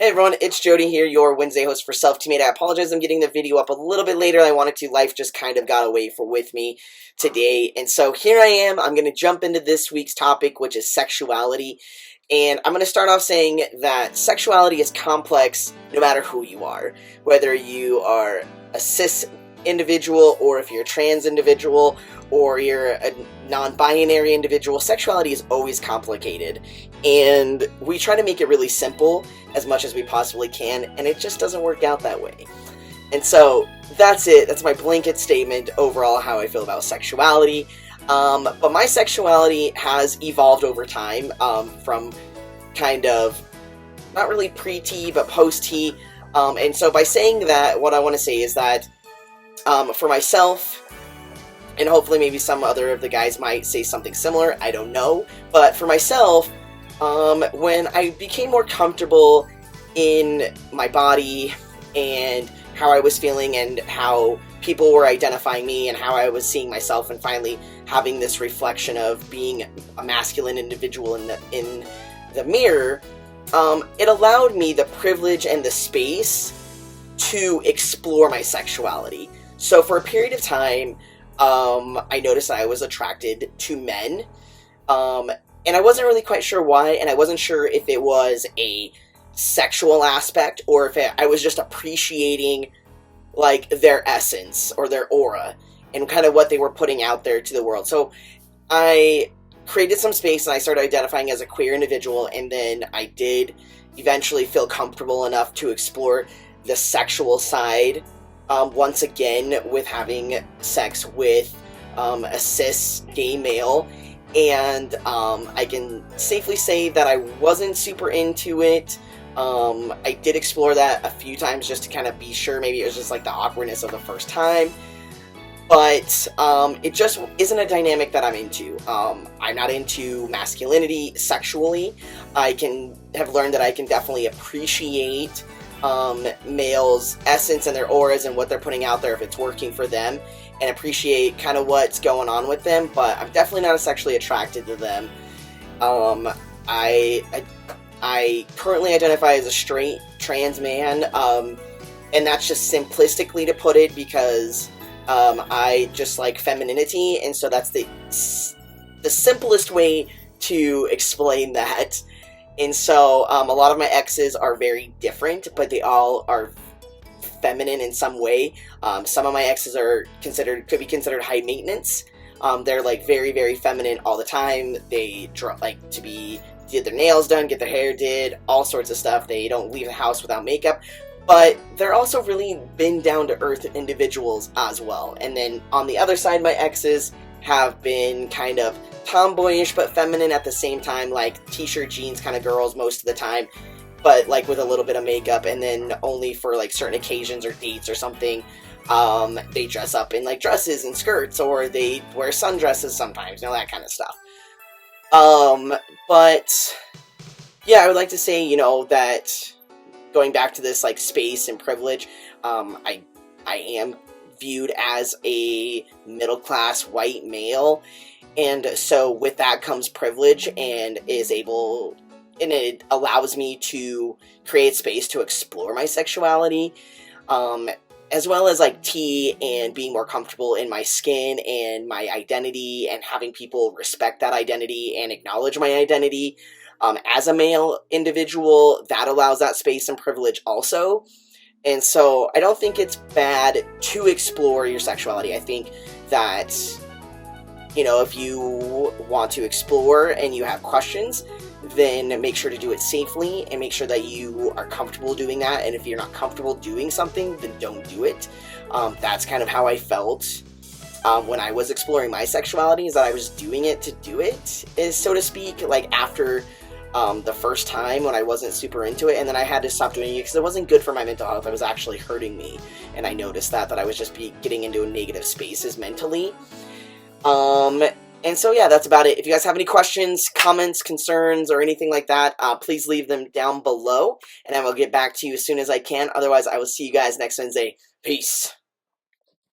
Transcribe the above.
Hey everyone, it's Jodi here, your Wednesday host for SelFTMade. I apologize I'm getting the video up a little bit later. I wanted to. Life just kind of got away with me today. And so here I am. I'm going to jump into this week's topic, which is sexuality. And I'm going to start off saying that sexuality is complex no matter who you are. Whether you are a cis individual, or if you're a trans individual, or you're a non-binary individual, sexuality is always complicated. And we try to make it really simple as much as we possibly can, and it just doesn't work out that way. And so that's it. That's my blanket statement overall how I feel about sexuality. But my sexuality has evolved over time from kind of not really pre-T but post-T. And so by saying that, what I want to say is that for myself, and hopefully maybe some other of the guys might say something similar, I don't know, but for myself, when I became more comfortable in my body and how I was feeling and how people were identifying me and how I was seeing myself, and finally having this reflection of being a masculine individual in the mirror, it allowed me the privilege and the space to explore my sexuality. So for a period of time, I noticed I was attracted to men, and I wasn't really quite sure why, and I wasn't sure if it was a sexual aspect or if I was just appreciating, like, their essence or their aura and kind of what they were putting out there to the world. So I created some space and I started identifying as a queer individual, and then I did eventually feel comfortable enough to explore the sexual side once again with having sex with a cis gay male. And I can safely say that I wasn't super into it. I did explore that a few times just to kind of be sure. Maybe it was just like the awkwardness of the first time. But it just isn't a dynamic that I'm into. I'm not into masculinity sexually. I have learned that I can definitely appreciate males' essence and their auras and what they're putting out there if it's working for them, and appreciate kind of what's going on with them, but I'm definitely not sexually attracted to them. I currently identify as a straight trans man, and that's just simplistically to put it because I just like femininity, and so that's the simplest way to explain that. And so a lot of my exes are very different, but they all are feminine in some way. Some of my exes could be considered high maintenance. They're like very, very feminine all the time. They like to get their nails done, get their hair did, all sorts of stuff. They don't leave the house without makeup. But they're also really been down-to-earth individuals as well. And then on the other side, my exes have been kind of tomboyish but feminine at the same time, like t-shirt jeans kind of girls most of the time, but like with a little bit of makeup, and then only for like certain occasions or dates or something, they dress up in like dresses and skirts, or they wear sundresses sometimes, that kind of stuff. But yeah, I would like to say, that going back to this like space and privilege, I am viewed as a middle-class white male, and so with that comes privilege, and it allows me to create space to explore my sexuality, as well as like T and being more comfortable in my skin and my identity, and having people respect that identity and acknowledge my identity. As a male individual, that allows that space and privilege also. And so I don't think it's bad to explore your sexuality. I think that, if you want to explore and you have questions, then make sure to do it safely and make sure that you are comfortable doing that. And if you're not comfortable doing something, then don't do it. That's kind of how I felt when I was exploring my sexuality, is that I was doing it to do it, so to speak, like after the first time when I wasn't super into it, and then I had to stop doing it because it wasn't good for my mental health. It was actually hurting me, and I noticed that I was just getting into negative spaces mentally. And so yeah, that's about it. If you guys have any questions, comments, concerns, or anything like that, please leave them down below, and I will get back to you as soon as I can. Otherwise, I will see you guys next Wednesday. Peace.